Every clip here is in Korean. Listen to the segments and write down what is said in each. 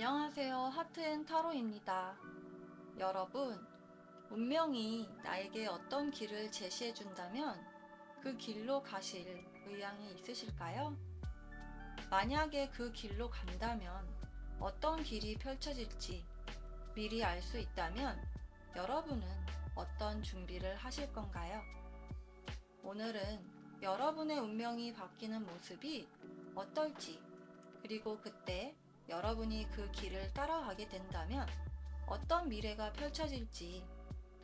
안녕하세요. 하트앤 타로입니다. 여러분, 운명이 나에게 어떤 길을 제시해 준다면 그 길로 가실 의향이 있으실까요? 만약에 그 길로 간다면 어떤 길이 펼쳐질지 미리 알 수 있다면 여러분은 어떤 준비를 하실 건가요? 오늘은 여러분의 운명이 바뀌는 모습이 어떨지, 그리고 그때 여러분이 그 길을 따라가게 된다면 어떤 미래가 펼쳐질지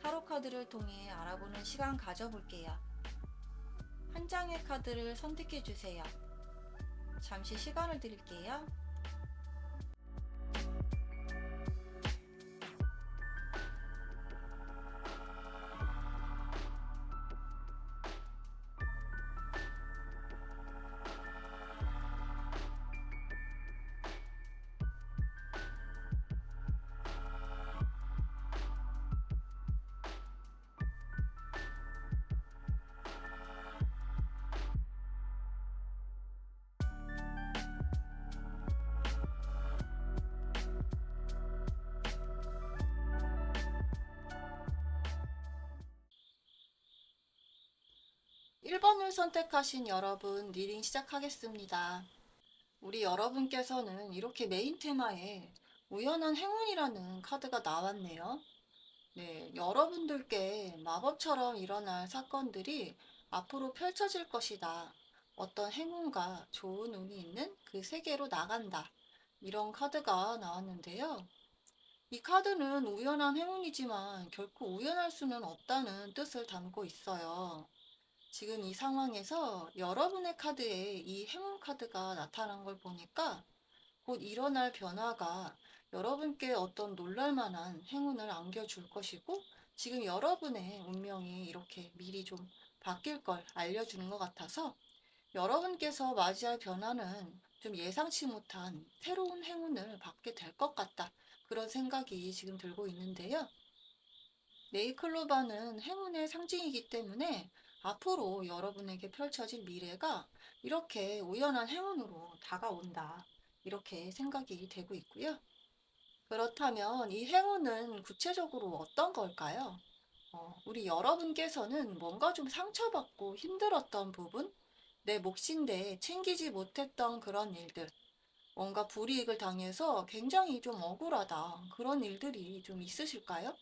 타로 카드를 통해 알아보는 시간 가져볼게요. 한 장의 카드를 선택해 주세요. 잠시 시간을 드릴게요. 1번을 선택하신 여러분, 리딩 시작하겠습니다. 우리 여러분께서는 이렇게 메인 테마에 우연한 행운이라는 카드가 나왔네요. 네, 여러분들께 마법처럼 일어날 사건들이 앞으로 펼쳐질 것이다. 어떤 행운과 좋은 운이 있는 그 세계로 나간다. 이런 카드가 나왔는데요. 이 카드는 우연한 행운이지만 결코 우연할 수는 없다는 뜻을 담고 있어요. 지금 이 상황에서 여러분의 카드에 이 행운 카드가 나타난 걸 보니까 곧 일어날 변화가 여러분께 어떤 놀랄만한 행운을 안겨줄 것이고, 지금 여러분의 운명이 이렇게 미리 좀 바뀔 걸 알려주는 것 같아서 여러분께서 맞이할 변화는 좀 예상치 못한 새로운 행운을 받게 될 것 같다. 그런 생각이 지금 들고 있는데요. 네이클로바는 행운의 상징이기 때문에 앞으로 여러분에게 펼쳐질 미래가 이렇게 우연한 행운으로 다가온다. 이렇게 생각이 되고 있고요. 그렇다면 이 행운은 구체적으로 어떤 걸까요? 우리 여러분께서는 뭔가 좀 상처받고 힘들었던 부분, 내 몫인데 챙기지 못했던 그런 일들, 뭔가 불이익을 당해서 굉장히 좀 억울하다. 그런 일들이 좀 있으실까요?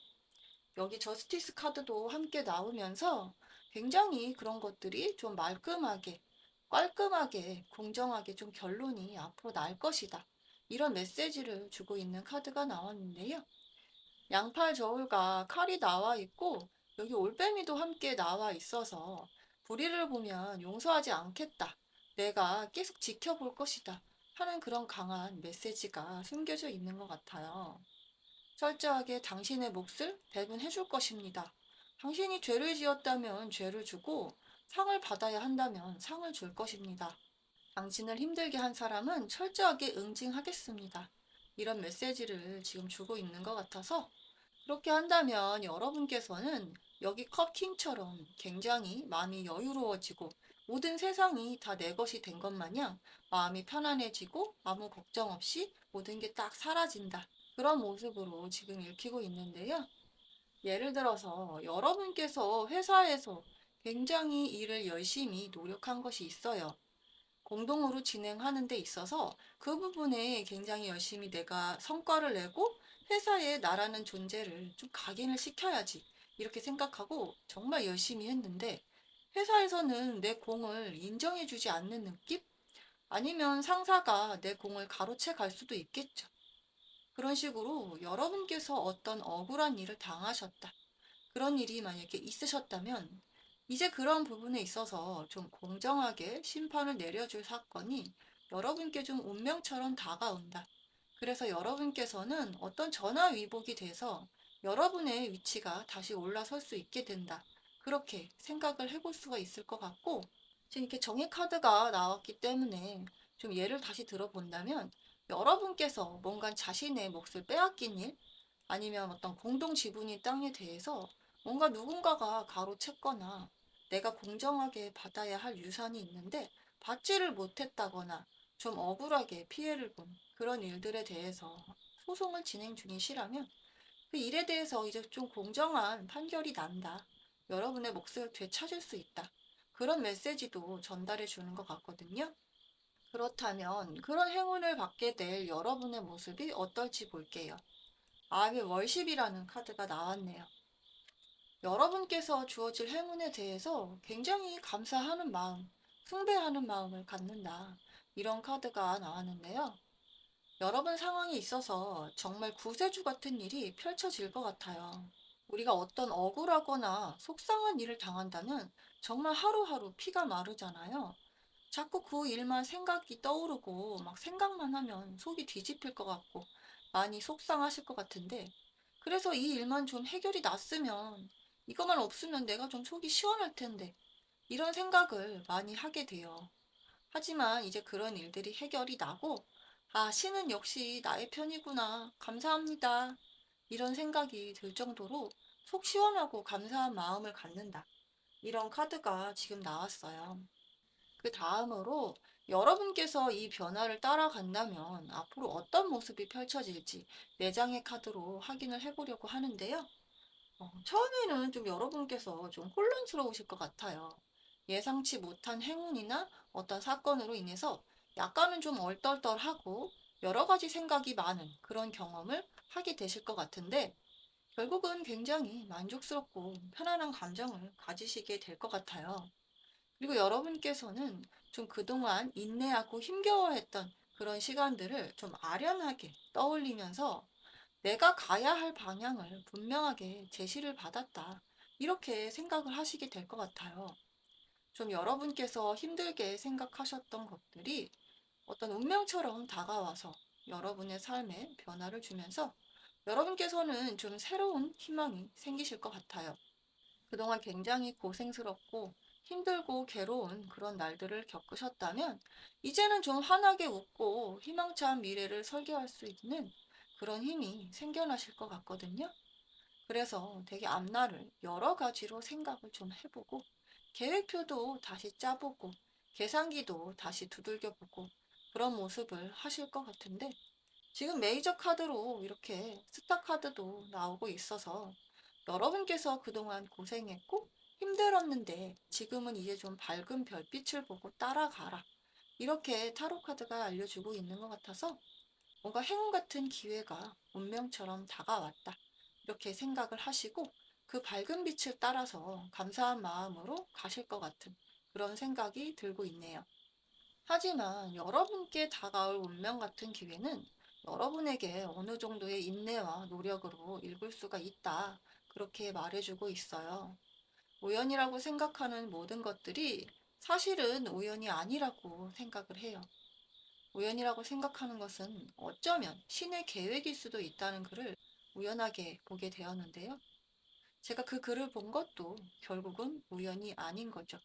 여기 저스티스 카드도 함께 나오면서 굉장히 그런 것들이 좀 말끔하게, 깔끔하게, 공정하게 좀 결론이 앞으로 날 것이다. 이런 메시지를 주고 있는 카드가 나왔는데요. 양팔 저울과 칼이 나와 있고 여기 올빼미도 함께 나와 있어서 불의를 보면 용서하지 않겠다. 내가 계속 지켜볼 것이다. 하는 그런 강한 메시지가 숨겨져 있는 것 같아요. 철저하게 당신의 몫을 배분해 줄 것입니다. 당신이 죄를 지었다면 죄를 주고 상을 받아야 한다면 상을 줄 것입니다. 당신을 힘들게 한 사람은 철저하게 응징하겠습니다. 이런 메시지를 지금 주고 있는 것 같아서 그렇게 한다면 여러분께서는 여기 컵킹처럼 굉장히 마음이 여유로워지고 모든 세상이 다 내 것이 된 것 마냥 마음이 편안해지고 아무 걱정 없이 모든 게 딱 사라진다. 그런 모습으로 지금 읽히고 있는데요. 예를 들어서 여러분께서 회사에서 굉장히 일을 열심히 노력한 것이 있어요. 공동으로 진행하는 데 있어서 그 부분에 굉장히 열심히 내가 성과를 내고 회사에 나라는 존재를 좀 각인을 시켜야지. 이렇게 생각하고 정말 열심히 했는데 회사에서는 내 공을 인정해주지 않는 느낌? 아니면 상사가 내 공을 가로채 갈 수도 있겠죠. 그런 식으로 여러분께서 어떤 억울한 일을 당하셨다. 그런 일이 만약에 있으셨다면 이제 그런 부분에 있어서 좀 공정하게 심판을 내려줄 사건이 여러분께 좀 운명처럼 다가온다. 그래서 여러분께서는 어떤 전화위복이 돼서 여러분의 위치가 다시 올라설 수 있게 된다. 그렇게 생각을 해볼 수가 있을 것 같고, 지금 이렇게 정의 카드가 나왔기 때문에 좀 예를 다시 들어본다면 여러분께서 뭔가 자신의 몫을 빼앗긴 일, 아니면 어떤 공동 지분이 땅에 대해서 뭔가 누군가가 가로챘거나 내가 공정하게 받아야 할 유산이 있는데 받지를 못했다거나 좀 억울하게 피해를 본 그런 일들에 대해서 소송을 진행 중이시라면 그 일에 대해서 이제 좀 공정한 판결이 난다. 여러분의 몫을 되찾을 수 있다. 그런 메시지도 전달해 주는 것 같거든요. 그렇다면 그런 행운을 받게 될 여러분의 모습이 어떨지 볼게요. 아의 월십이라는 카드가 나왔네요. 여러분께서 주어질 행운에 대해서 굉장히 감사하는 마음, 숭배하는 마음을 갖는다. 이런 카드가 나왔는데요. 여러분 상황에 있어서 정말 구세주 같은 일이 펼쳐질 것 같아요. 우리가 어떤 억울하거나 속상한 일을 당한다면 정말 하루하루 피가 마르잖아요. 자꾸 그 일만 생각이 떠오르고 막 생각만 하면 속이 뒤집힐 것 같고 많이 속상하실 것 같은데 그래서 이 일만 좀 해결이 났으면 이것만 없으면 내가 좀 속이 시원할 텐데 이런 생각을 많이 하게 돼요. 하지만 이제 그런 일들이 해결이 나고 아, 신은 역시 나의 편이구나. 감사합니다. 이런 생각이 들 정도로 속 시원하고 감사한 마음을 갖는다. 이런 카드가 지금 나왔어요. 그 다음으로 여러분께서 이 변화를 따라간다면 앞으로 어떤 모습이 펼쳐질지 내장의 카드로 확인을 해보려고 하는데요. 처음에는 좀 여러분께서 좀 혼란스러우실 것 같아요. 예상치 못한 행운이나 어떤 사건으로 인해서 약간은 좀 얼떨떨하고 여러 가지 생각이 많은 그런 경험을 하게 되실 것 같은데 결국은 굉장히 만족스럽고 편안한 감정을 가지시게 될 것 같아요. 그리고 여러분께서는 좀 그동안 인내하고 힘겨워했던 그런 시간들을 좀 아련하게 떠올리면서 내가 가야 할 방향을 분명하게 제시를 받았다. 이렇게 생각을 하시게 될 것 같아요. 좀 여러분께서 힘들게 생각하셨던 것들이 어떤 운명처럼 다가와서 여러분의 삶에 변화를 주면서 여러분께서는 좀 새로운 희망이 생기실 것 같아요. 그동안 굉장히 고생스럽고 힘들고 괴로운 그런 날들을 겪으셨다면 이제는 좀 환하게 웃고 희망찬 미래를 설계할 수 있는 그런 힘이 생겨나실 것 같거든요. 그래서 되게 앞날을 여러 가지로 생각을 좀 해보고 계획표도 다시 짜보고 계산기도 다시 두들겨보고 그런 모습을 하실 것 같은데 지금 메이저 카드로 이렇게 스타 카드도 나오고 있어서 여러분께서 그동안 고생했고 힘들었는데 지금은 이제 좀 밝은 별빛을 보고 따라가라. 이렇게 타로 카드가 알려주고 있는 것 같아서 뭔가 행운 같은 기회가 운명처럼 다가왔다. 이렇게 생각을 하시고 그 밝은 빛을 따라서 감사한 마음으로 가실 것 같은 그런 생각이 들고 있네요. 하지만 여러분께 다가올 운명 같은 기회는 여러분에게 어느 정도의 인내와 노력으로 읽을 수가 있다. 그렇게 말해주고 있어요. 우연이라고 생각하는 모든 것들이 사실은 우연이 아니라고 생각을 해요. 우연이라고 생각하는 것은 어쩌면 신의 계획일 수도 있다는 글을 우연하게 보게 되었는데요. 제가 그 글을 본 것도 결국은 우연이 아닌 거죠.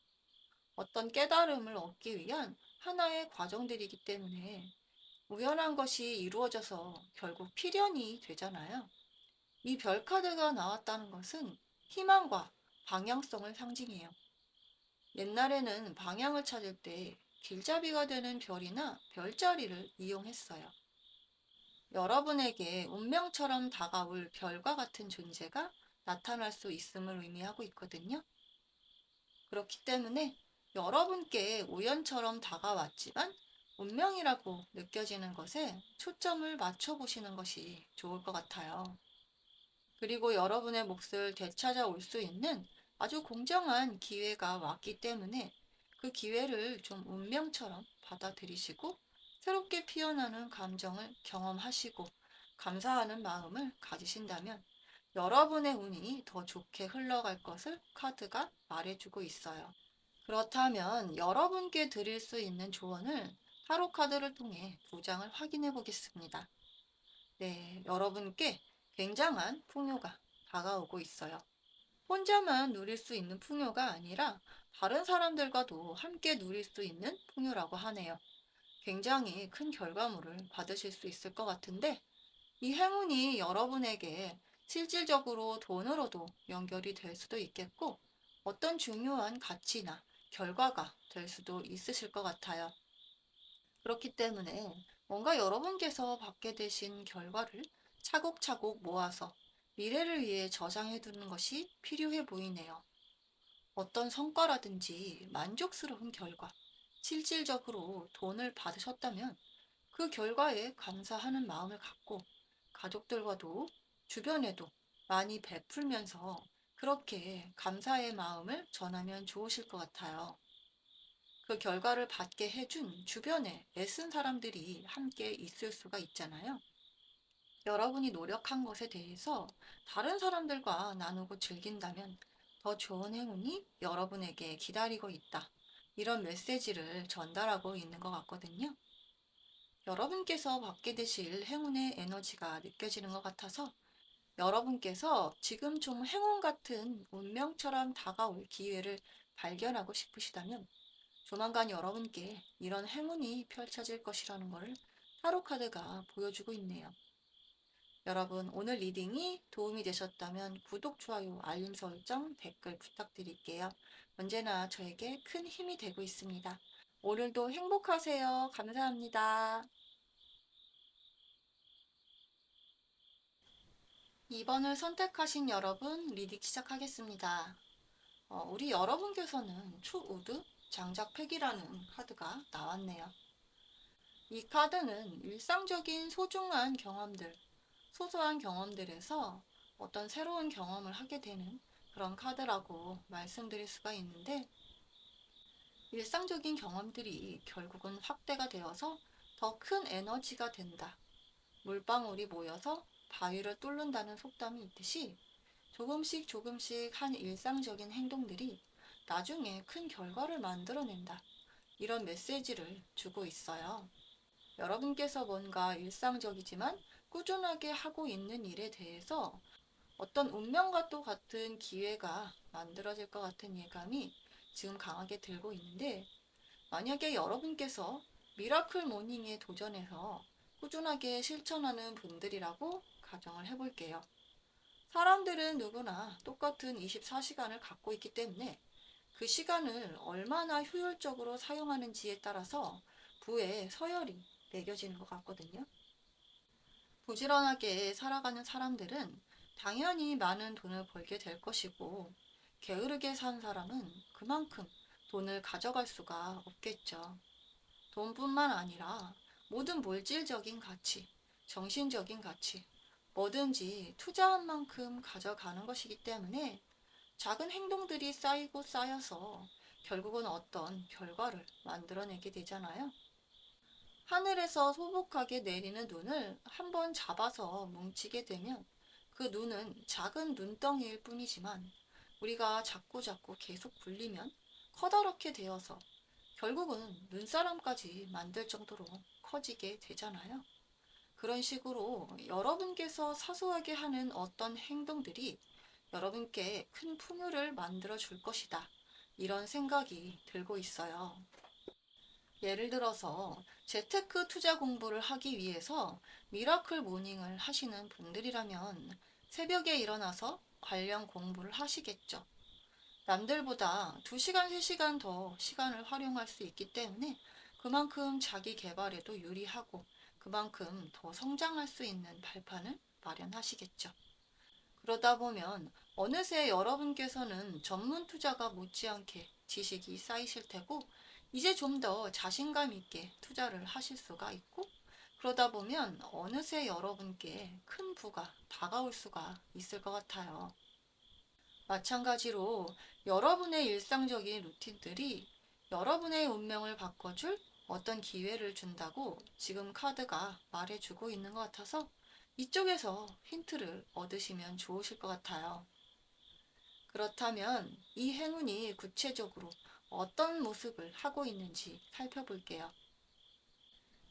어떤 깨달음을 얻기 위한 하나의 과정들이기 때문에 우연한 것이 이루어져서 결국 필연이 되잖아요. 이 별 카드가 나왔다는 것은 희망과 방향성을 상징해요. 옛날에는 방향을 찾을 때 길잡이가 되는 별이나 별자리를 이용했어요. 여러분에게 운명처럼 다가올 별과 같은 존재가 나타날 수 있음을 의미하고 있거든요. 그렇기 때문에 여러분께 우연처럼 다가왔지만 운명이라고 느껴지는 것에 초점을 맞춰보시는 것이 좋을 것 같아요. 그리고 여러분의 몫을 되찾아올 수 있는 아주 공정한 기회가 왔기 때문에 그 기회를 좀 운명처럼 받아들이시고 새롭게 피어나는 감정을 경험하시고 감사하는 마음을 가지신다면 여러분의 운이 더 좋게 흘러갈 것을 카드가 말해주고 있어요. 그렇다면 여러분께 드릴 수 있는 조언을 타로 카드를 통해 두 장을 확인해 보겠습니다. 네, 여러분께 굉장한 풍요가 다가오고 있어요. 혼자만 누릴 수 있는 풍요가 아니라 다른 사람들과도 함께 누릴 수 있는 풍요라고 하네요. 굉장히 큰 결과물을 받으실 수 있을 것 같은데 이 행운이 여러분에게 실질적으로 돈으로도 연결이 될 수도 있겠고 어떤 중요한 가치나 결과가 될 수도 있으실 것 같아요. 그렇기 때문에 뭔가 여러분께서 받게 되신 결과를 차곡차곡 모아서 미래를 위해 저장해 두는 것이 필요해 보이네요. 어떤 성과라든지 만족스러운 결과, 실질적으로 돈을 받으셨다면 그 결과에 감사하는 마음을 갖고 가족들과도 주변에도 많이 베풀면서 그렇게 감사의 마음을 전하면 좋으실 것 같아요. 그 결과를 받게 해준 주변에 애쓴 사람들이 함께 있을 수가 있잖아요. 여러분이 노력한 것에 대해서 다른 사람들과 나누고 즐긴다면 더 좋은 행운이 여러분에게 기다리고 있다. 이런 메시지를 전달하고 있는 것 같거든요. 여러분께서 받게 되실 행운의 에너지가 느껴지는 것 같아서 여러분께서 지금 좀 행운 같은 운명처럼 다가올 기회를 발견하고 싶으시다면 조만간 여러분께 이런 행운이 펼쳐질 것이라는 것을 타로 카드가 보여주고 있네요. 여러분, 오늘 리딩이 도움이 되셨다면 구독, 좋아요, 알림 설정, 댓글 부탁드릴게요. 언제나 저에게 큰 힘이 되고 있습니다. 오늘도 행복하세요. 감사합니다. 2번을 선택하신 여러분, 리딩 시작하겠습니다. 우리 여러분께서는 초우드 장작팩이라는 카드가 나왔네요. 이 카드는 일상적인 소중한 경험들, 소소한 경험들에서 어떤 새로운 경험을 하게 되는 그런 카드라고 말씀드릴 수가 있는데, 일상적인 경험들이 결국은 확대가 되어서 더 큰 에너지가 된다. 물방울이 모여서 바위를 뚫는다는 속담이 있듯이 조금씩 조금씩 한 일상적인 행동들이 나중에 큰 결과를 만들어낸다. 이런 메시지를 주고 있어요. 여러분께서 뭔가 일상적이지만 꾸준하게 하고 있는 일에 대해서 어떤 운명과 또 같은 기회가 만들어질 것 같은 예감이 지금 강하게 들고 있는데, 만약에 여러분께서 미라클 모닝에 도전해서 꾸준하게 실천하는 분들이라고 가정을 해볼게요. 사람들은 누구나 똑같은 24시간을 갖고 있기 때문에 그 시간을 얼마나 효율적으로 사용하는지에 따라서 부의 서열이 매겨지는 것 같거든요. 부지런하게 살아가는 사람들은 당연히 많은 돈을 벌게 될 것이고, 게으르게 산 사람은 그만큼 돈을 가져갈 수가 없겠죠. 돈뿐만 아니라 모든 물질적인 가치, 정신적인 가치, 뭐든지 투자한 만큼 가져가는 것이기 때문에 작은 행동들이 쌓이고 쌓여서 결국은 어떤 결과를 만들어내게 되잖아요. 하늘에서 소복하게 내리는 눈을 한번 잡아서 뭉치게 되면 그 눈은 작은 눈덩이일 뿐이지만 우리가 자꾸자꾸 계속 불리면 커다랗게 되어서 결국은 눈사람까지 만들 정도로 커지게 되잖아요. 그런 식으로 여러분께서 사소하게 하는 어떤 행동들이 여러분께 큰 풍요를 만들어 줄 것이다. 이런 생각이 들고 있어요. 예를 들어서 재테크 투자 공부를 하기 위해서 미라클 모닝을 하시는 분들이라면 새벽에 일어나서 관련 공부를 하시겠죠. 남들보다 2시간, 3시간 더 시간을 활용할 수 있기 때문에 그만큼 자기 개발에도 유리하고 그만큼 더 성장할 수 있는 발판을 마련하시겠죠. 그러다 보면 어느새 여러분께서는 전문 투자가 못지않게 지식이 쌓이실 테고 이제 좀 더 자신감 있게 투자를 하실 수가 있고 그러다 보면 어느새 여러분께 큰 부가 다가올 수가 있을 것 같아요. 마찬가지로 여러분의 일상적인 루틴들이 여러분의 운명을 바꿔줄 어떤 기회를 준다고 지금 카드가 말해주고 있는 것 같아서 이쪽에서 힌트를 얻으시면 좋으실 것 같아요. 그렇다면 이 행운이 구체적으로 어떤 모습을 하고 있는지 살펴볼게요.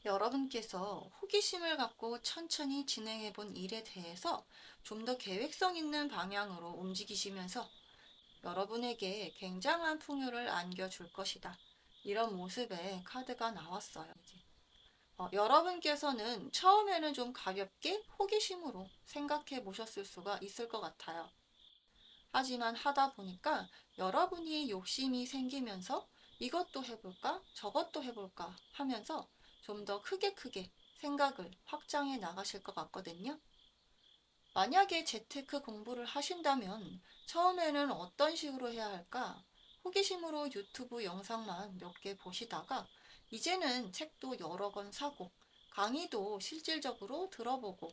여러분께서 호기심을 갖고 천천히 진행해 본 일에 대해서 좀 더 계획성 있는 방향으로 움직이시면서 여러분에게 굉장한 풍요를 안겨줄 것이다. 이런 모습의 카드가 나왔어요. 여러분께서는 처음에는 좀 가볍게 호기심으로 생각해 보셨을 수가 있을 것 같아요. 하지만 하다 보니까 여러분이 욕심이 생기면서 이것도 해볼까, 저것도 해볼까 하면서 좀 더 크게 생각을 확장해 나가실 것 같거든요. 만약에 재테크 공부를 하신다면 처음에는 어떤 식으로 해야 할까? 호기심으로 유튜브 영상만 몇 개 보시다가 이제는 책도 여러 권 사고 강의도 실질적으로 들어보고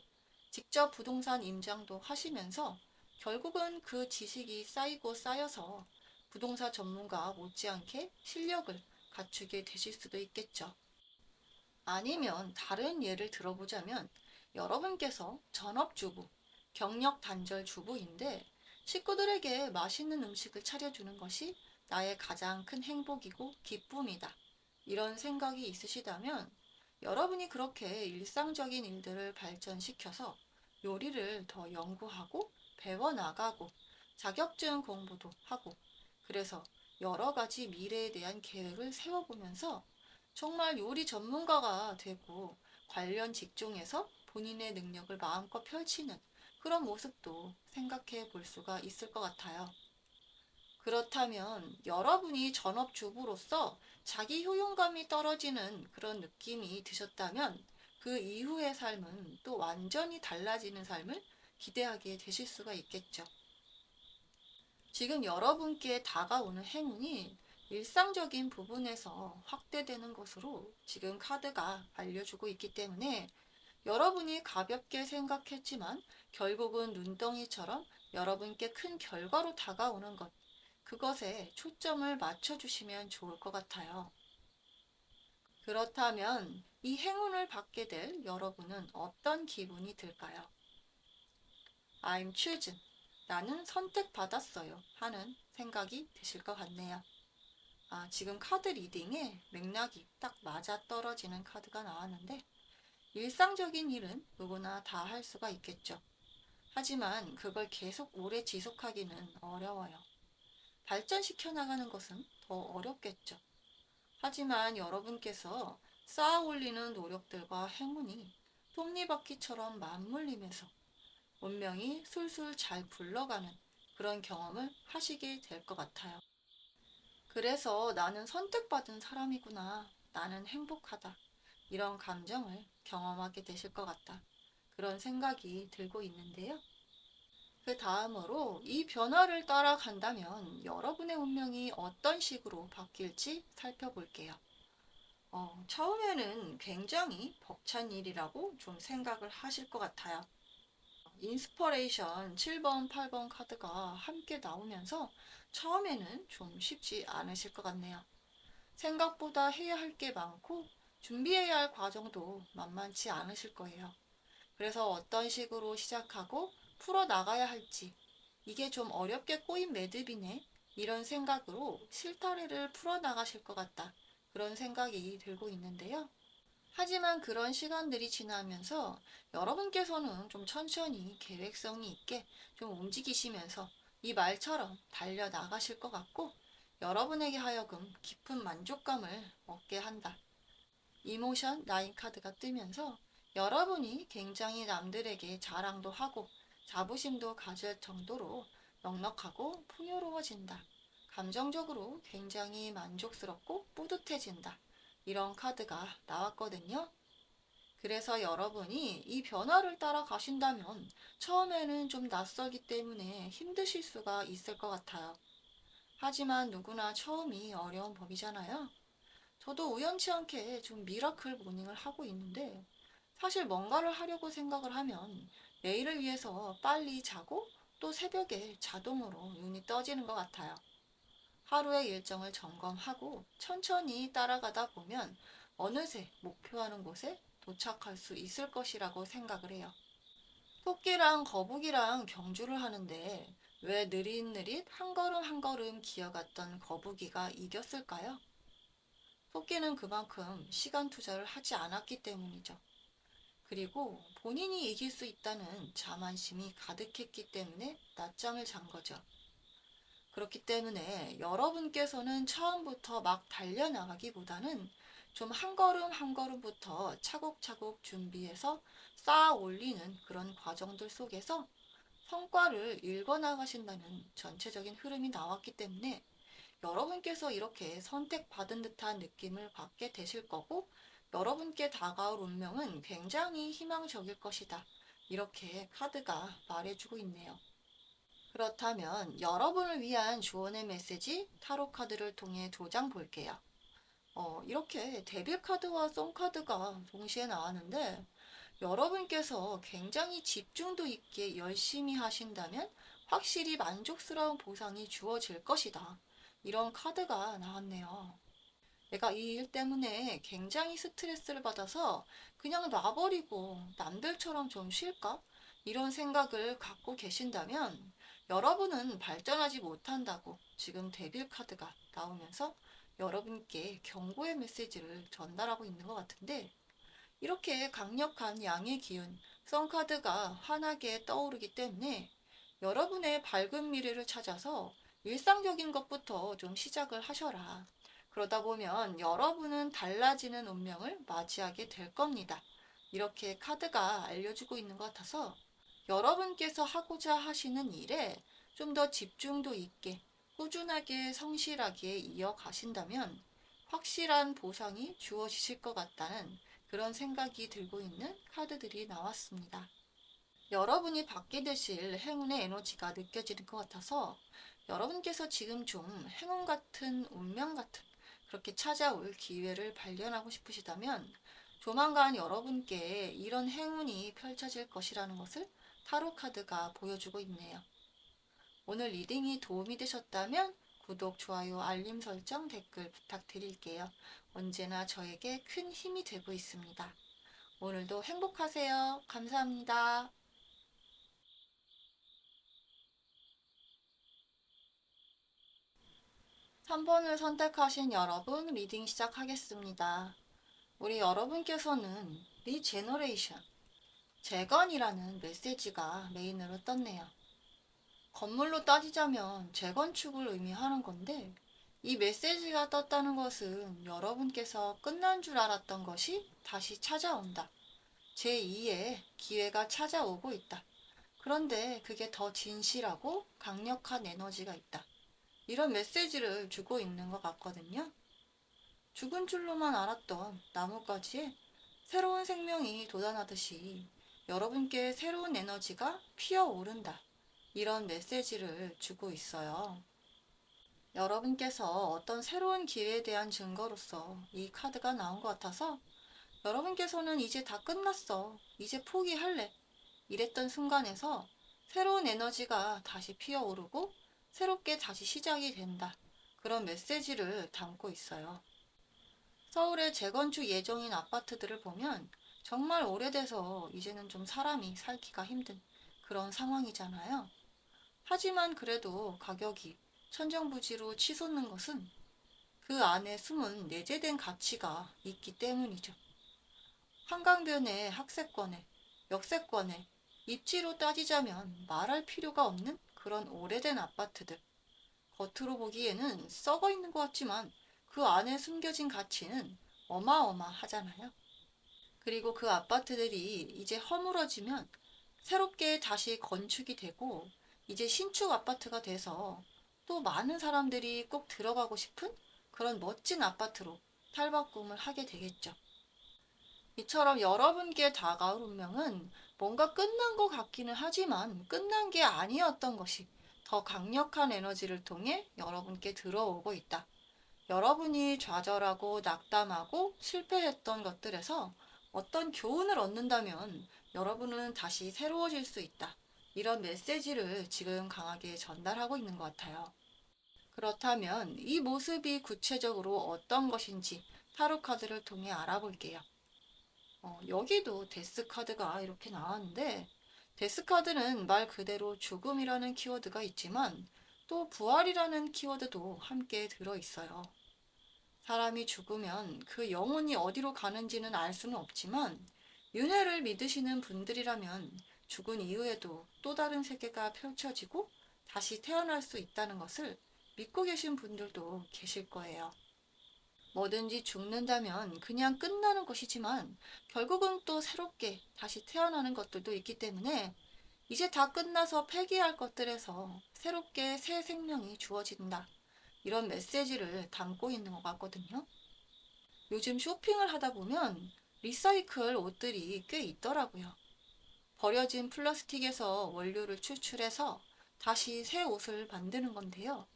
직접 부동산 임장도 하시면서 결국은 그 지식이 쌓이고 쌓여서 부동산 전문가 못지않게 실력을 갖추게 되실 수도 있겠죠. 아니면 다른 예를 들어보자면 여러분께서 전업주부, 경력 단절 주부인데 식구들에게 맛있는 음식을 차려주는 것이 나의 가장 큰 행복이고 기쁨이다. 이런 생각이 있으시다면 여러분이 그렇게 일상적인 일들을 발전시켜서 요리를 더 연구하고 배워나가고 자격증 공부도 하고 그래서 여러 가지 미래에 대한 계획을 세워보면서 정말 요리 전문가가 되고 관련 직종에서 본인의 능력을 마음껏 펼치는 그런 모습도 생각해 볼 수가 있을 것 같아요. 그렇다면 여러분이 전업주부로서 자기 효용감이 떨어지는 그런 느낌이 드셨다면 그 이후의 삶은 또 완전히 달라지는 삶을 기대하게 되실 수가 있겠죠. 지금 여러분께 다가오는 행운이 일상적인 부분에서 확대되는 것으로 지금 카드가 알려주고 있기 때문에 여러분이 가볍게 생각했지만 결국은 눈덩이처럼 여러분께 큰 결과로 다가오는 것, 그것에 초점을 맞춰주시면 좋을 것 같아요. 그렇다면 이 행운을 받게 될 여러분은 어떤 기분이 들까요? I'm chosen. 나는 선택받았어요. 하는 생각이 드실 것 같네요. 지금 카드 리딩에 맥락이 딱 맞아 떨어지는 카드가 나왔는데 일상적인 일은 누구나 다 할 수가 있겠죠. 하지만 그걸 계속 오래 지속하기는 어려워요. 발전시켜 나가는 것은 더 어렵겠죠. 하지만 여러분께서 쌓아 올리는 노력들과 행운이 톱니바퀴처럼 맞물리면서 운명이 술술 잘 굴러가는 그런 경험을 하시게 될 것 같아요. 그래서 나는 선택받은 사람이구나. 나는 행복하다. 이런 감정을 경험하게 되실 것 같다. 그런 생각이 들고 있는데요. 그 다음으로 이 변화를 따라간다면 여러분의 운명이 어떤 식으로 바뀔지 살펴볼게요. 처음에는 굉장히 벅찬 일이라고 좀 생각을 하실 것 같아요. 인스퍼레이션 7번, 8번 카드가 함께 나오면서 처음에는 좀 쉽지 않으실 것 같네요. 생각보다 해야 할 게 많고 준비해야 할 과정도 만만치 않으실 거예요. 그래서 어떤 식으로 시작하고 풀어 나가야 할지 이게 좀 어렵게 꼬인 매듭이네. 이런 생각으로 실타래를 풀어 나가실 것 같다. 그런 생각이 들고 있는데요. 하지만 그런 시간들이 지나면서 여러분께서는 좀 천천히 계획성이 있게 좀 움직이시면서 이 말처럼 달려 나가실 것 같고 여러분에게 하여금 깊은 만족감을 얻게 한다. 이모션 나인 카드가 뜨면서 여러분이 굉장히 남들에게 자랑도 하고 자부심도 가질 정도로 넉넉하고 풍요로워진다. 감정적으로 굉장히 만족스럽고 뿌듯해진다. 이런 카드가 나왔거든요. 그래서 여러분이 이 변화를 따라 가신다면 처음에는 좀 낯설기 때문에 힘드실 수가 있을 것 같아요. 하지만 누구나 처음이 어려운 법이잖아요. 저도 우연치 않게 좀 미라클 모닝을 하고 있는데 사실 뭔가를 하려고 생각을 하면 내일을 위해서 빨리 자고 또 새벽에 자동으로 눈이 떠지는 것 같아요. 하루의 일정을 점검하고 천천히 따라가다 보면 어느새 목표하는 곳에 도착할 수 있을 것이라고 생각을 해요. 토끼랑 거북이랑 경주를 하는데 왜 느릿느릿 한 걸음 한 걸음 기어갔던 거북이가 이겼을까요? 토끼는 그만큼 시간 투자를 하지 않았기 때문이죠. 그리고 본인이 이길 수 있다는 자만심이 가득했기 때문에 낮잠을 잔 거죠. 그렇기 때문에 여러분께서는 처음부터 막 달려나가기보다는 좀 한 걸음 한 걸음부터 차곡차곡 준비해서 쌓아 올리는 그런 과정들 속에서 성과를 읽어나가신다는 전체적인 흐름이 나왔기 때문에 여러분께서 이렇게 선택받은 듯한 느낌을 받게 되실 거고 여러분께 다가올 운명은 굉장히 희망적일 것이다. 이렇게 카드가 말해주고 있네요. 그렇다면 여러분을 위한 조언의 메시지 타로 카드를 통해 두 장 볼게요. 이렇게 데빌 카드와 송 카드가 동시에 나왔는데 여러분께서 굉장히 집중도 있게 열심히 하신다면 확실히 만족스러운 보상이 주어질 것이다. 이런 카드가 나왔네요. 내가 이 일 때문에 굉장히 스트레스를 받아서 그냥 놔버리고 남들처럼 좀 쉴까? 이런 생각을 갖고 계신다면 여러분은 발전하지 못한다고 지금 데빌 카드가 나오면서 여러분께 경고의 메시지를 전달하고 있는 것 같은데 이렇게 강력한 양의 기운, 선카드가 환하게 떠오르기 때문에 여러분의 밝은 미래를 찾아서 일상적인 것부터 좀 시작을 하셔라. 그러다 보면 여러분은 달라지는 운명을 맞이하게 될 겁니다. 이렇게 카드가 알려주고 있는 것 같아서 여러분께서 하고자 하시는 일에 좀 더 집중도 있게 꾸준하게 성실하게 이어가신다면 확실한 보상이 주어지실 것 같다는 그런 생각이 들고 있는 카드들이 나왔습니다. 여러분이 받게 되실 행운의 에너지가 느껴지는 것 같아서 여러분께서 지금 좀 행운 같은 운명 같은 그렇게 찾아올 기회를 발견하고 싶으시다면 조만간 여러분께 이런 행운이 펼쳐질 것이라는 것을 타로 카드가 보여주고 있네요. 오늘 리딩이 도움이 되셨다면 구독, 좋아요, 알림 설정, 댓글 부탁드릴게요. 언제나 저에게 큰 힘이 되고 있습니다. 오늘도 행복하세요. 감사합니다. 3번을 선택하신 여러분, 리딩 시작하겠습니다. 우리 여러분께서는 리제너레이션, 재건이라는 메시지가 메인으로 떴네요. 건물로 따지자면 재건축을 의미하는 건데 이 메시지가 떴다는 것은 여러분께서 끝난 줄 알았던 것이 다시 찾아온다. 제2의 기회가 찾아오고 있다. 그런데 그게 더 진실하고 강력한 에너지가 있다. 이런 메시지를 주고 있는 것 같거든요. 죽은 줄로만 알았던 나뭇가지에 새로운 생명이 돋아나듯이 여러분께 새로운 에너지가 피어오른다. 이런 메시지를 주고 있어요. 여러분께서 어떤 새로운 기회에 대한 증거로서 이 카드가 나온 것 같아서 여러분께서는 이제 다 끝났어. 이제 포기할래. 이랬던 순간에서 새로운 에너지가 다시 피어오르고 새롭게 다시 시작이 된다. 그런 메시지를 담고 있어요. 서울의 재건축 예정인 아파트들을 보면 정말 오래돼서 이제는 좀 사람이 살기가 힘든 그런 상황이잖아요. 하지만 그래도 가격이 천정부지로 치솟는 것은 그 안에 숨은 내재된 가치가 있기 때문이죠. 한강변의 학세권에, 역세권에, 입지로 따지자면 말할 필요가 없는 그런 오래된 아파트들. 겉으로 보기에는 썩어 있는 것 같지만 그 안에 숨겨진 가치는 어마어마하잖아요. 그리고 그 아파트들이 이제 허물어지면 새롭게 다시 건축이 되고 이제 신축 아파트가 돼서 또 많은 사람들이 꼭 들어가고 싶은 그런 멋진 아파트로 탈바꿈을 하게 되겠죠. 이처럼 여러분께 다가올 운명은 뭔가 끝난 것 같기는 하지만 끝난 게 아니었던 것이 더 강력한 에너지를 통해 여러분께 들어오고 있다. 여러분이 좌절하고 낙담하고 실패했던 것들에서 어떤 교훈을 얻는다면 여러분은 다시 새로워질 수 있다. 이런 메시지를 지금 강하게 전달하고 있는 것 같아요. 그렇다면 이 모습이 구체적으로 어떤 것인지 타로 카드를 통해 알아볼게요. 여기도 데스 카드가 이렇게 나왔는데 데스 카드는 말 그대로 죽음이라는 키워드가 있지만 또 부활이라는 키워드도 함께 들어있어요. 사람이 죽으면 그 영혼이 어디로 가는지는 알 수는 없지만 윤회를 믿으시는 분들이라면 죽은 이후에도 또 다른 세계가 펼쳐지고 다시 태어날 수 있다는 것을 믿고 계신 분들도 계실 거예요. 뭐든지 죽는다면 그냥 끝나는 것이지만 결국은 또 새롭게 다시 태어나는 것들도 있기 때문에 이제 다 끝나서 폐기할 것들에서 새롭게 새 생명이 주어진다. 이런 메시지를 담고 있는 것 같거든요. 요즘 쇼핑을 하다 보면 리사이클 옷들이 꽤 있더라고요. 버려진 플라스틱에서 원료를 추출해서 다시 새 옷을 만드는 건데요.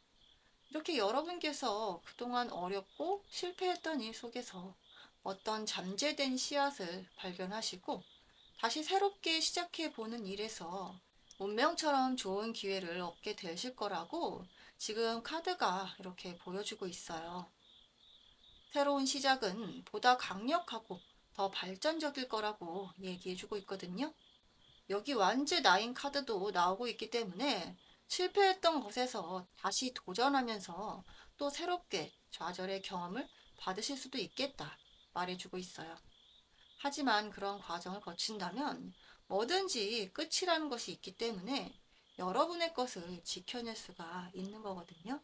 이렇게 여러분께서 그동안 어렵고 실패했던 일 속에서 어떤 잠재된 씨앗을 발견하시고 다시 새롭게 시작해 보는 일에서 운명처럼 좋은 기회를 얻게 되실 거라고 지금 카드가 이렇게 보여주고 있어요. 새로운 시작은 보다 강력하고 더 발전적일 거라고 얘기해주고 있거든요. 여기 완즈 나인 카드도 나오고 있기 때문에 실패했던 것에서 다시 도전하면서 또 새롭게 좌절의 경험을 받으실 수도 있겠다 말해주고 있어요. 하지만 그런 과정을 거친다면 뭐든지 끝이라는 것이 있기 때문에 여러분의 것을 지켜낼 수가 있는 거거든요.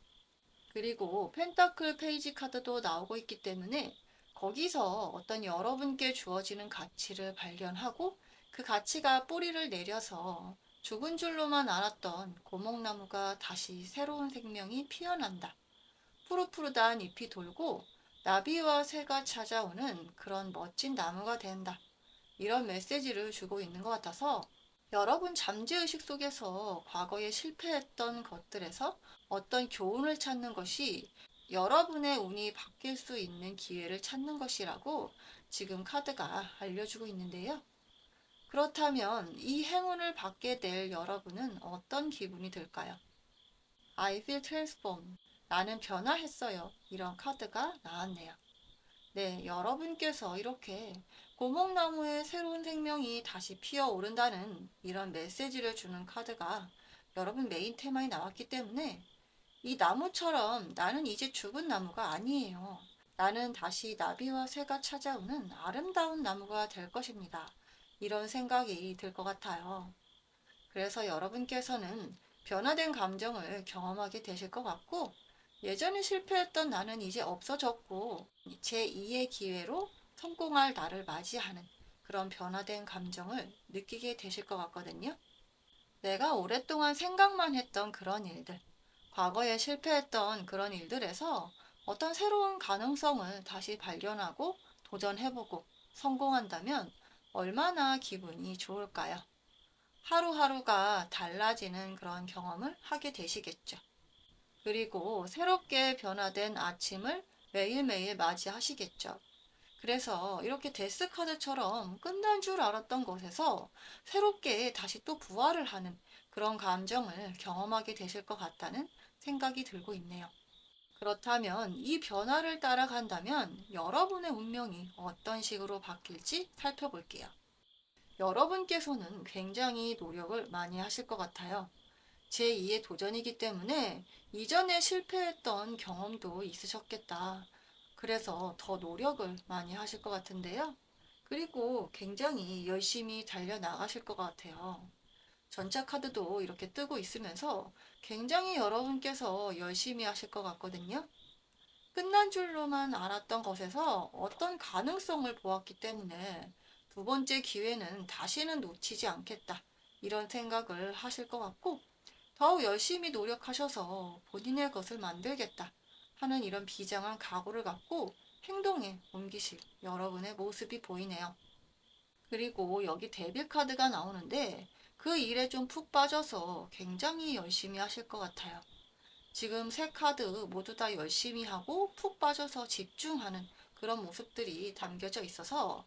그리고 펜타클 페이지 카드도 나오고 있기 때문에 거기서 어떤 여러분께 주어지는 가치를 발견하고 그 가치가 뿌리를 내려서 죽은 줄로만 알았던 고목나무가 다시 새로운 생명이 피어난다. 푸릇푸릇한 잎이 돌고 나비와 새가 찾아오는 그런 멋진 나무가 된다. 이런 메시지를 주고 있는 것 같아서 여러분 잠재의식 속에서 과거에 실패했던 것들에서 어떤 교훈을 찾는 것이 여러분의 운이 바뀔 수 있는 기회를 찾는 것이라고 지금 카드가 알려주고 있는데요. 그렇다면 이 행운을 받게 될 여러분은 어떤 기분이 들까요? I feel transformed. 나는 변화했어요. 이런 카드가 나왔네요. 네, 여러분께서 이렇게 고목나무에 새로운 생명이 다시 피어오른다는 이런 메시지를 주는 카드가 여러분 메인 테마에 나왔기 때문에 이 나무처럼 나는 이제 죽은 나무가 아니에요. 나는 다시 나비와 새가 찾아오는 아름다운 나무가 될 것입니다. 이런 생각이 들 것 같아요. 그래서 여러분께서는 변화된 감정을 경험하게 되실 것 같고 예전에 실패했던 나는 이제 없어졌고 제2의 기회로 성공할 나를 맞이하는 그런 변화된 감정을 느끼게 되실 것 같거든요. 내가 오랫동안 생각만 했던 그런 일들, 과거에 실패했던 그런 일들에서 어떤 새로운 가능성을 다시 발견하고 도전해보고 성공한다면 얼마나 기분이 좋을까요? 하루하루가 달라지는 그런 경험을 하게 되시겠죠. 그리고 새롭게 변화된 아침을 매일매일 맞이하시겠죠. 그래서 이렇게 데스카드처럼 끝난 줄 알았던 것에서 새롭게 다시 또 부활을 하는 그런 감정을 경험하게 되실 것 같다는 생각이 들고 있네요. 그렇다면 이 변화를 따라간다면 여러분의 운명이 어떤 식으로 바뀔지 살펴볼게요. 여러분께서는 굉장히 노력을 많이 하실 것 같아요. 제2의 도전이기 때문에 이전에 실패했던 경험도 있으셨겠다. 그래서 더 노력을 많이 하실 것 같은데요. 그리고 굉장히 열심히 달려나가실 것 같아요. 전차 카드도 이렇게 뜨고 있으면서 굉장히 여러분께서 열심히 하실 것 같거든요. 끝난 줄로만 알았던 것에서 어떤 가능성을 보았기 때문에 두 번째 기회는 다시는 놓치지 않겠다. 이런 생각을 하실 것 같고 더욱 열심히 노력하셔서 본인의 것을 만들겠다 하는 이런 비장한 각오를 갖고 행동에 옮기실 여러분의 모습이 보이네요. 그리고 여기 데빌 카드가 나오는데 그 일에 좀 푹 빠져서 굉장히 열심히 하실 것 같아요. 지금 세 카드 모두 다 열심히 하고 푹 빠져서 집중하는 그런 모습들이 담겨져 있어서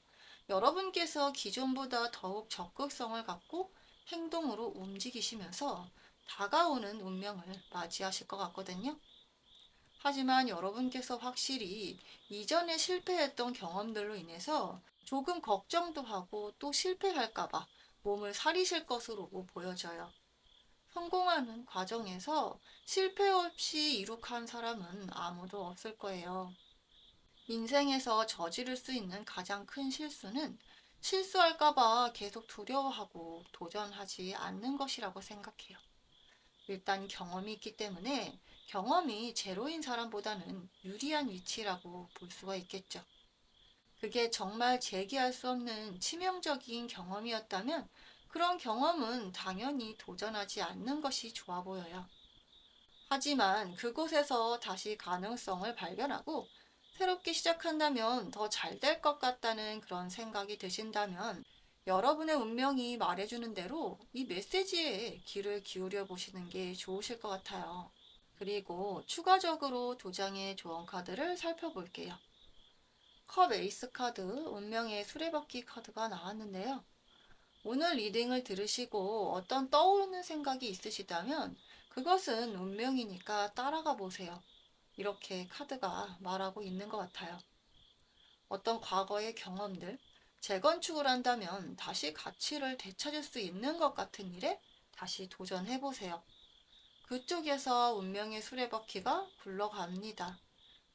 여러분께서 기존보다 더욱 적극성을 갖고 행동으로 움직이시면서 다가오는 운명을 맞이하실 것 같거든요. 하지만 여러분께서 확실히 이전에 실패했던 경험들로 인해서 조금 걱정도 하고 또 실패할까봐 몸을 사리실 것으로 보여져요. 성공하는 과정에서 실패 없이 이룩한 사람은 아무도 없을 거예요. 인생에서 저지를 수 있는 가장 큰 실수는 실수할까봐 계속 두려워하고 도전하지 않는 것이라고 생각해요. 일단 경험이 있기 때문에 경험이 제로인 사람보다는 유리한 위치라고 볼 수가 있겠죠. 그게 정말 재기할 수 없는 치명적인 경험이었다면 그런 경험은 당연히 도전하지 않는 것이 좋아 보여요. 하지만 그곳에서 다시 가능성을 발견하고 새롭게 시작한다면 더 잘 될 것 같다는 그런 생각이 드신다면 여러분의 운명이 말해주는 대로 이 메시지에 귀를 기울여 보시는 게 좋으실 것 같아요. 그리고 추가적으로 두 장의 조언 카드를 살펴볼게요. 컵 에이스 카드, 운명의 수레바퀴 카드가 나왔는데요. 오늘 리딩을 들으시고 어떤 떠오르는 생각이 있으시다면 그것은 운명이니까 따라가 보세요. 이렇게 카드가 말하고 있는 것 같아요. 어떤 과거의 경험들, 재건축을 한다면 다시 가치를 되찾을 수 있는 것 같은 일에 다시 도전해 보세요. 그쪽에서 운명의 수레바퀴가 굴러갑니다.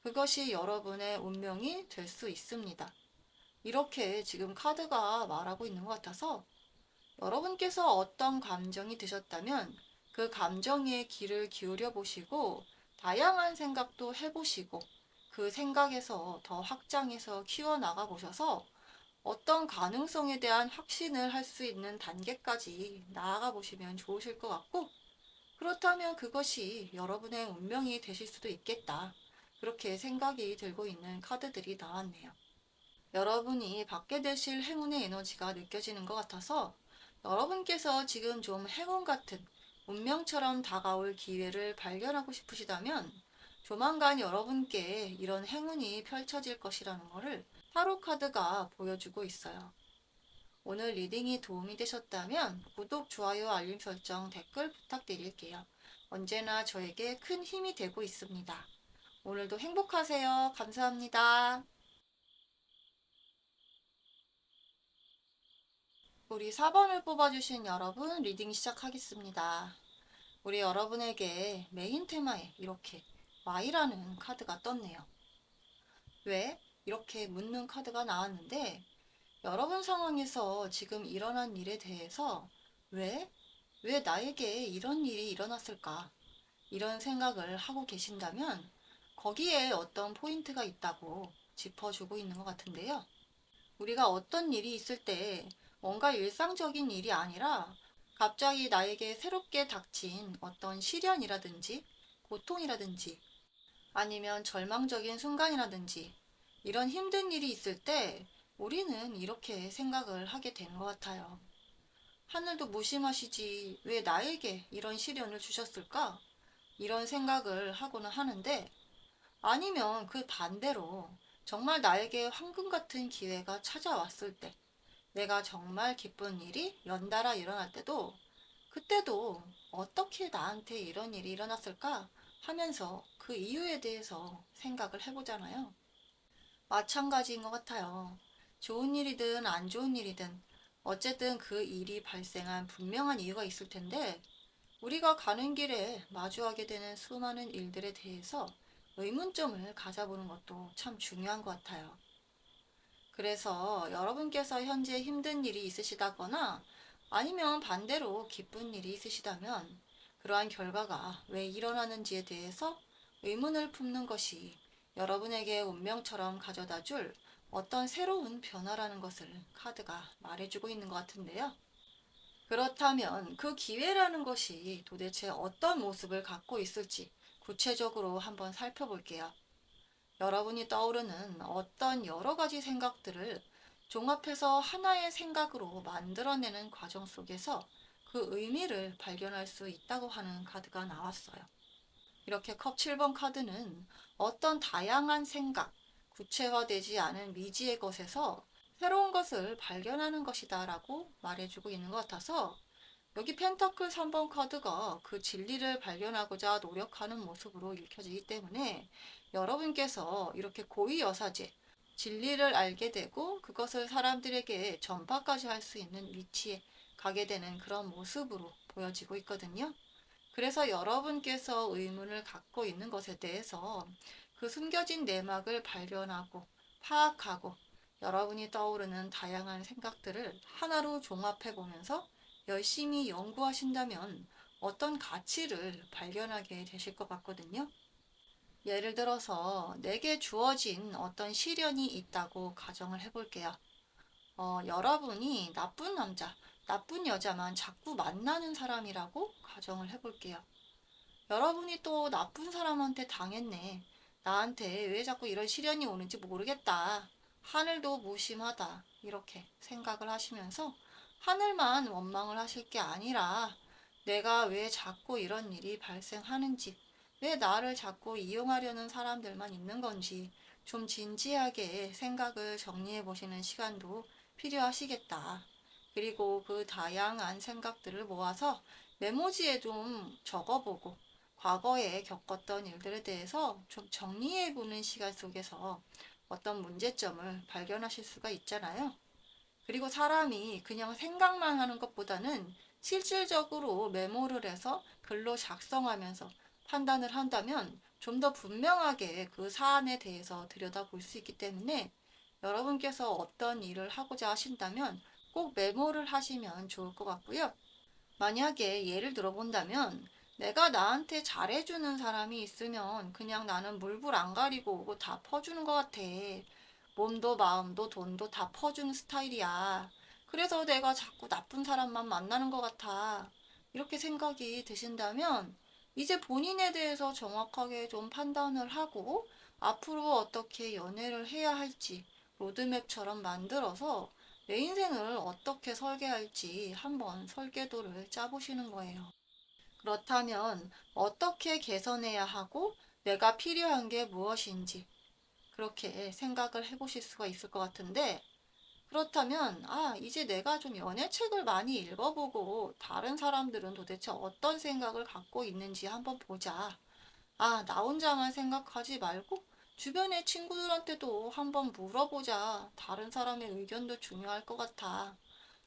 그것이 여러분의 운명이 될 수 있습니다. 이렇게 지금 카드가 말하고 있는 것 같아서 여러분께서 어떤 감정이 드셨다면 그 감정에 귀를 기울여 보시고 다양한 생각도 해보시고 그 생각에서 더 확장해서 키워나가 보셔서 어떤 가능성에 대한 확신을 할 수 있는 단계까지 나아가 보시면 좋으실 것 같고, 그렇다면 그것이 여러분의 운명이 되실 수도 있겠다. 그렇게 생각이 들고 있는 카드들이 나왔네요. 여러분이 받게 되실 행운의 에너지가 느껴지는 것 같아서 여러분께서 지금 좀 행운 같은 운명처럼 다가올 기회를 발견하고 싶으시다면 조만간 여러분께 이런 행운이 펼쳐질 것이라는 것을 타로 카드가 보여주고 있어요. 오늘 리딩이 도움이 되셨다면 구독, 좋아요, 알림 설정, 댓글 부탁드릴게요. 언제나 저에게 큰 힘이 되고 있습니다. 오늘도 행복하세요. 감사합니다. 우리 4번을 뽑아주신 여러분 리딩 시작하겠습니다. 우리 여러분에게 메인 테마에 이렇게 Y라는 카드가 떴네요. 왜? 이렇게 묻는 카드가 나왔는데 여러분 상황에서 지금 일어난 일에 대해서 왜? 왜 나에게 이런 일이 일어났을까? 이런 생각을 하고 계신다면 거기에 어떤 포인트가 있다고 짚어주고 있는 것 같은데요. 우리가 어떤 일이 있을 때 뭔가 일상적인 일이 아니라 갑자기 나에게 새롭게 닥친 어떤 시련이라든지 고통이라든지 아니면 절망적인 순간이라든지 이런 힘든 일이 있을 때 우리는 이렇게 생각을 하게 되는 것 같아요. 하늘도 무심하시지 왜 나에게 이런 시련을 주셨을까? 이런 생각을 하고는 하는데 아니면 그 반대로 정말 나에게 황금 같은 기회가 찾아왔을 때 내가 정말 기쁜 일이 연달아 일어날 때도 그때도 어떻게 나한테 이런 일이 일어났을까 하면서 그 이유에 대해서 생각을 해보잖아요. 마찬가지인 것 같아요. 좋은 일이든 안 좋은 일이든 어쨌든 그 일이 발생한 분명한 이유가 있을 텐데 우리가 가는 길에 마주하게 되는 수많은 일들에 대해서 의문점을 가져보는 것도 참 중요한 것 같아요. 그래서 여러분께서 현재 힘든 일이 있으시다거나 아니면 반대로 기쁜 일이 있으시다면 그러한 결과가 왜 일어나는지에 대해서 의문을 품는 것이 여러분에게 운명처럼 가져다 줄 어떤 새로운 변화라는 것을 카드가 말해주고 있는 것 같은데요. 그렇다면 그 기회라는 것이 도대체 어떤 모습을 갖고 있을지 구체적으로 한번 살펴볼게요. 여러분이 떠오르는 어떤 여러 가지 생각들을 종합해서 하나의 생각으로 만들어내는 과정 속에서 그 의미를 발견할 수 있다고 하는 카드가 나왔어요. 이렇게 컵 7번 카드는 어떤 다양한 생각, 구체화되지 않은 미지의 것에서 새로운 것을 발견하는 것이다 라고 말해주고 있는 것 같아서 여기 펜타클 3번 카드가 그 진리를 발견하고자 노력하는 모습으로 읽혀지기 때문에 여러분께서 이렇게 고위여사제, 진리를 알게 되고 그것을 사람들에게 전파까지 할 수 있는 위치에 가게 되는 그런 모습으로 보여지고 있거든요. 그래서 여러분께서 의문을 갖고 있는 것에 대해서 그 숨겨진 내막을 발견하고 파악하고 여러분이 떠오르는 다양한 생각들을 하나로 종합해 보면서 열심히 연구하신다면 어떤 가치를 발견하게 되실 것 같거든요. 예를 들어서 내게 주어진 어떤 시련이 있다고 가정을 해볼게요. 여러분이 나쁜 남자, 나쁜 여자만 자꾸 만나는 사람이라고 가정을 해볼게요. 여러분이 또 나쁜 사람한테 당했네. 나한테 왜 자꾸 이런 시련이 오는지 모르겠다. 하늘도 무심하다. 이렇게 생각을 하시면서 하늘만 원망을 하실 게 아니라 내가 왜 자꾸 이런 일이 발생하는지, 왜 나를 자꾸 이용하려는 사람들만 있는 건지 좀 진지하게 생각을 정리해 보시는 시간도 필요하시겠다. 그리고 그 다양한 생각들을 모아서 메모지에 좀 적어보고 과거에 겪었던 일들에 대해서 좀 정리해 보는 시간 속에서 어떤 문제점을 발견하실 수가 있잖아요. 그리고 사람이 그냥 생각만 하는 것보다는 실질적으로 메모를 해서 글로 작성하면서 판단을 한다면 좀 더 분명하게 그 사안에 대해서 들여다볼 수 있기 때문에 여러분께서 어떤 일을 하고자 하신다면 꼭 메모를 하시면 좋을 것 같고요. 만약에 예를 들어 본다면 내가 나한테 잘해주는 사람이 있으면 그냥 나는 물불 안 가리고 다 퍼주는 것 같아. 몸도 마음도 돈도 다 퍼주는 스타일이야. 그래서 내가 자꾸 나쁜 사람만 만나는 것 같아. 이렇게 생각이 드신다면 이제 본인에 대해서 정확하게 좀 판단을 하고 앞으로 어떻게 연애를 해야 할지 로드맵처럼 만들어서 내 인생을 어떻게 설계할지 한번 설계도를 짜보시는 거예요. 그렇다면 어떻게 개선해야 하고 내가 필요한 게 무엇인지 그렇게 생각을 해보실 수가 있을 것 같은데 그렇다면 이제 내가 좀 연애책을 많이 읽어보고 다른 사람들은 도대체 어떤 생각을 갖고 있는지 한번 보자. 나 혼자만 생각하지 말고 주변의 친구들한테도 한번 물어보자. 다른 사람의 의견도 중요할 것 같아.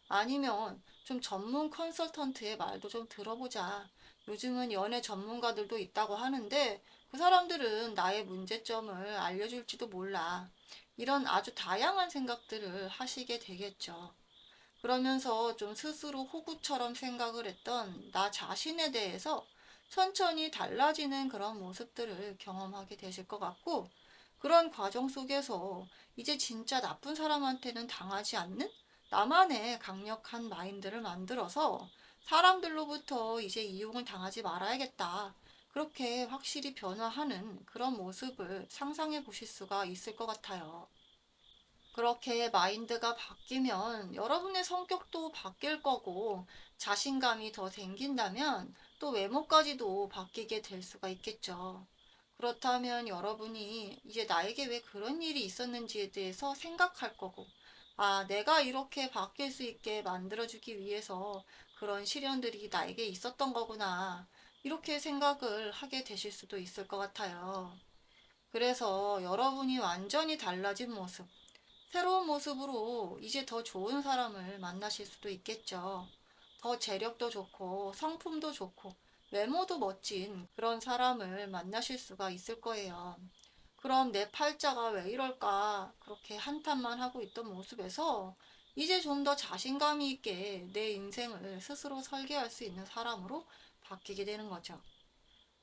아니면 좀 전문 컨설턴트의 말도 좀 들어보자. 요즘은 연애 전문가들도 있다고 하는데 그 사람들은 나의 문제점을 알려줄지도 몰라. 이런 아주 다양한 생각들을 하시게 되겠죠. 그러면서 좀 스스로 호구처럼 생각을 했던 나 자신에 대해서 천천히 달라지는 그런 모습들을 경험하게 되실 것 같고, 그런 과정 속에서 이제 진짜 나쁜 사람한테는 당하지 않는 나만의 강력한 마인드를 만들어서 사람들로부터 이제 이용을 당하지 말아야겠다. 그렇게 확실히 변화하는 그런 모습을 상상해 보실 수가 있을 것 같아요. 그렇게 마인드가 바뀌면 여러분의 성격도 바뀔 거고 자신감이 더 생긴다면 또 외모까지도 바뀌게 될 수가 있겠죠. 그렇다면 여러분이 이제 나에게 왜 그런 일이 있었는지에 대해서 생각할 거고, 내가 이렇게 바뀔 수 있게 만들어주기 위해서 그런 시련들이 나에게 있었던 거구나. 이렇게 생각을 하게 되실 수도 있을 것 같아요. 그래서 여러분이 완전히 달라진 모습, 새로운 모습으로 이제 더 좋은 사람을 만나실 수도 있겠죠. 더 재력도 좋고 성품도 좋고 외모도 멋진 그런 사람을 만나실 수가 있을 거예요. 그럼 내 팔자가 왜 이럴까? 그렇게 한탄만 하고 있던 모습에서 이제 좀 더 자신감이 있게 내 인생을 스스로 설계할 수 있는 사람으로 바뀌게 되는 거죠.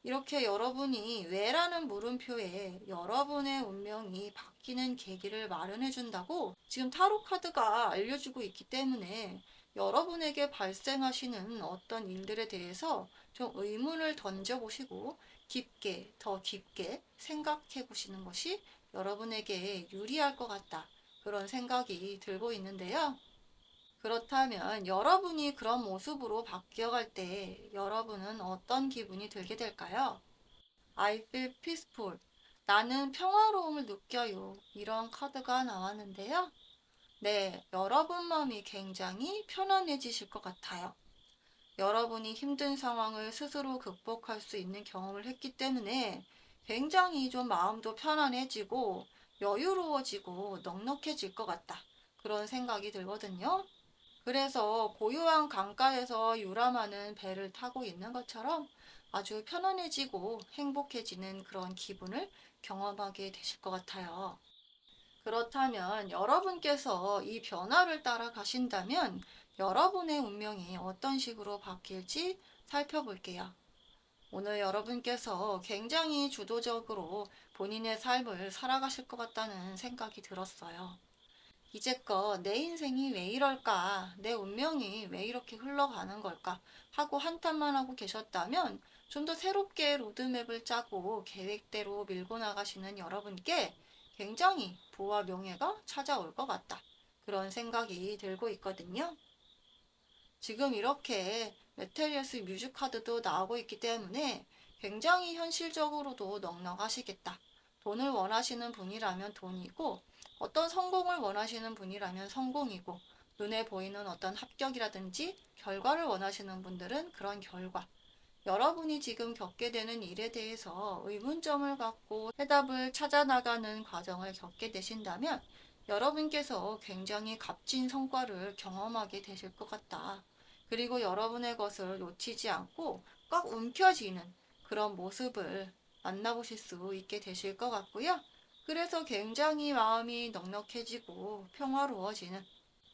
이렇게 여러분이 왜라는 물음표에 여러분의 운명이 바뀌는 계기를 마련해 준다고 지금 타로 카드가 알려주고 있기 때문에 여러분에게 발생하시는 어떤 일들에 대해서 좀 의문을 던져보시고 깊게, 더 깊게 생각해 보시는 것이 여러분에게 유리할 것 같다. 그런 생각이 들고 있는데요. 그렇다면 여러분이 그런 모습으로 바뀌어갈 때 여러분은 어떤 기분이 들게 될까요? I feel peaceful. 나는 평화로움을 느껴요. 이런 카드가 나왔는데요. 네, 여러분 마음이 굉장히 편안해지실 것 같아요. 여러분이 힘든 상황을 스스로 극복할 수 있는 경험을 했기 때문에 굉장히 좀 마음도 편안해지고 여유로워지고 넉넉해질 것 같다. 그런 생각이 들거든요. 그래서 고요한 강가에서 유람하는 배를 타고 있는 것처럼 아주 편안해지고 행복해지는 그런 기분을 경험하게 되실 것 같아요. 그렇다면 여러분께서 이 변화를 따라 가신다면 여러분의 운명이 어떤 식으로 바뀔지 살펴볼게요. 오늘 여러분께서 굉장히 주도적으로 본인의 삶을 살아가실 것 같다는 생각이 들었어요. 이제껏 내 인생이 왜 이럴까? 내 운명이 왜 이렇게 흘러가는 걸까? 하고 한탄만 하고 계셨다면 좀 더 새롭게 로드맵을 짜고 계획대로 밀고 나가시는 여러분께 굉장히 부와 명예가 찾아올 것 같다. 그런 생각이 들고 있거든요. 지금 이렇게 메테리어스 뮤즈 카드도 나오고 있기 때문에 굉장히 현실적으로도 넉넉하시겠다. 돈을 원하시는 분이라면 돈이고, 어떤 성공을 원하시는 분이라면 성공이고, 눈에 보이는 어떤 합격이라든지 결과를 원하시는 분들은 그런 결과. 여러분이 지금 겪게 되는 일에 대해서 의문점을 갖고 해답을 찾아 나가는 과정을 겪게 되신다면 여러분께서 굉장히 값진 성과를 경험하게 되실 것 같다. 그리고 여러분의 것을 놓치지 않고 꽉 움켜쥐는 그런 모습을 만나보실 수 있게 되실 것 같고요. 그래서 굉장히 마음이 넉넉해지고 평화로워지는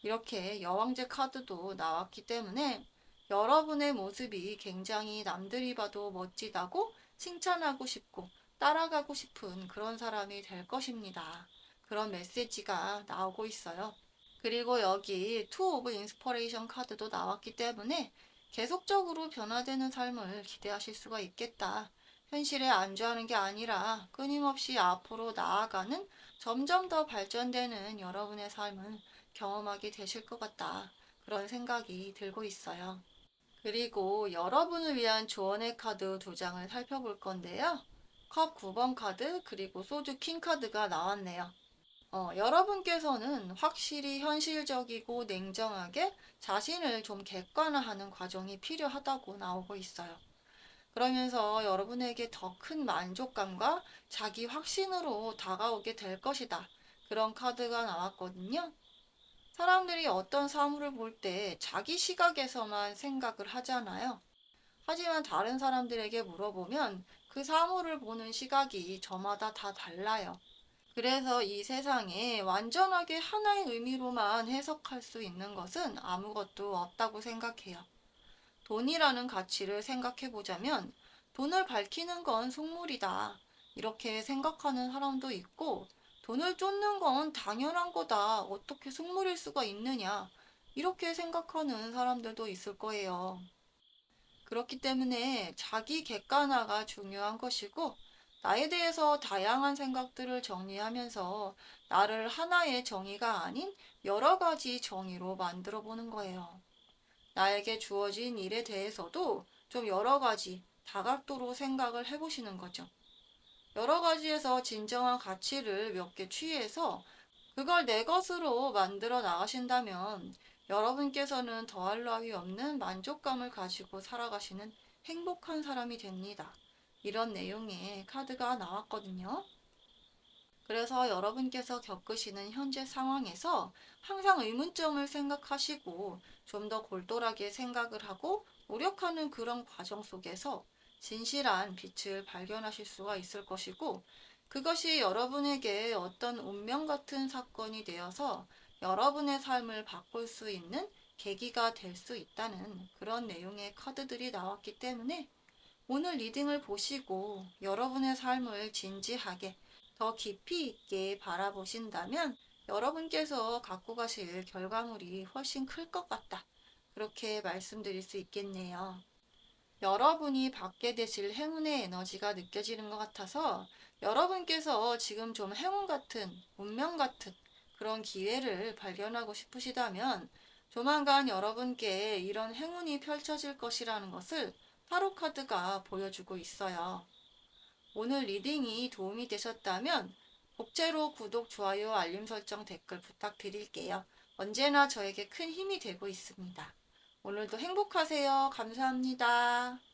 이렇게 여왕제 카드도 나왔기 때문에 여러분의 모습이 굉장히 남들이 봐도 멋지다고 칭찬하고 싶고 따라가고 싶은 그런 사람이 될 것입니다. 그런 메시지가 나오고 있어요. 그리고 여기 투 오브 인스퍼레이션 카드도 나왔기 때문에 계속적으로 변화되는 삶을 기대하실 수가 있겠다. 현실에 안주하는 게 아니라 끊임없이 앞으로 나아가는 점점 더 발전되는 여러분의 삶을 경험하게 되실 것 같다. 그런 생각이 들고 있어요. 그리고 여러분을 위한 조언의 카드 두 장을 살펴볼 건데요. 컵 9번 카드 그리고 소주 킹 카드가 나왔네요. 여러분께서는 확실히 현실적이고 냉정하게 자신을 좀 객관화하는 과정이 필요하다고 나오고 있어요. 그러면서 여러분에게 더 큰 만족감과 자기 확신으로 다가오게 될 것이다. 그런 카드가 나왔거든요. 사람들이 어떤 사물을 볼 때 자기 시각에서만 생각을 하잖아요. 하지만 다른 사람들에게 물어보면 그 사물을 보는 시각이 저마다 다 달라요. 그래서 이 세상에 완전하게 하나의 의미로만 해석할 수 있는 것은 아무것도 없다고 생각해요. 돈이라는 가치를 생각해 보자면 돈을 밝히는 건 속물이다. 이렇게 생각하는 사람도 있고 돈을 쫓는 건 당연한 거다. 어떻게 속물일 수가 있느냐. 이렇게 생각하는 사람들도 있을 거예요. 그렇기 때문에 자기 객관화가 중요한 것이고 나에 대해서 다양한 생각들을 정리하면서 나를 하나의 정의가 아닌 여러 가지 정의로 만들어 보는 거예요. 나에게 주어진 일에 대해서도 좀 여러 가지 다각도로 생각을 해보시는 거죠. 여러 가지에서 진정한 가치를 몇 개 취해서 그걸 내 것으로 만들어 나가신다면 여러분께서는 더할 나위 없는 만족감을 가지고 살아가시는 행복한 사람이 됩니다. 이런 내용의 카드가 나왔거든요. 그래서 여러분께서 겪으시는 현재 상황에서 항상 의문점을 생각하시고 좀 더 골똘하게 생각을 하고 노력하는 그런 과정 속에서 진실한 빛을 발견하실 수가 있을 것이고 그것이 여러분에게 어떤 운명 같은 사건이 되어서 여러분의 삶을 바꿀 수 있는 계기가 될 수 있다는 그런 내용의 카드들이 나왔기 때문에 오늘 리딩을 보시고 여러분의 삶을 진지하게 더 깊이 있게 바라보신다면 여러분께서 갖고 가실 결과물이 훨씬 클 것 같다. 그렇게 말씀드릴 수 있겠네요. 여러분이 받게 되실 행운의 에너지가 느껴지는 것 같아서 여러분께서 지금 좀 행운 같은, 운명 같은 그런 기회를 발견하고 싶으시다면 조만간 여러분께 이런 행운이 펼쳐질 것이라는 것을 타로 카드가 보여주고 있어요. 오늘 리딩이 도움이 되셨다면 복제로 구독, 좋아요, 알림 설정, 댓글 부탁드릴게요. 언제나 저에게 큰 힘이 되고 있습니다. 오늘도 행복하세요. 감사합니다.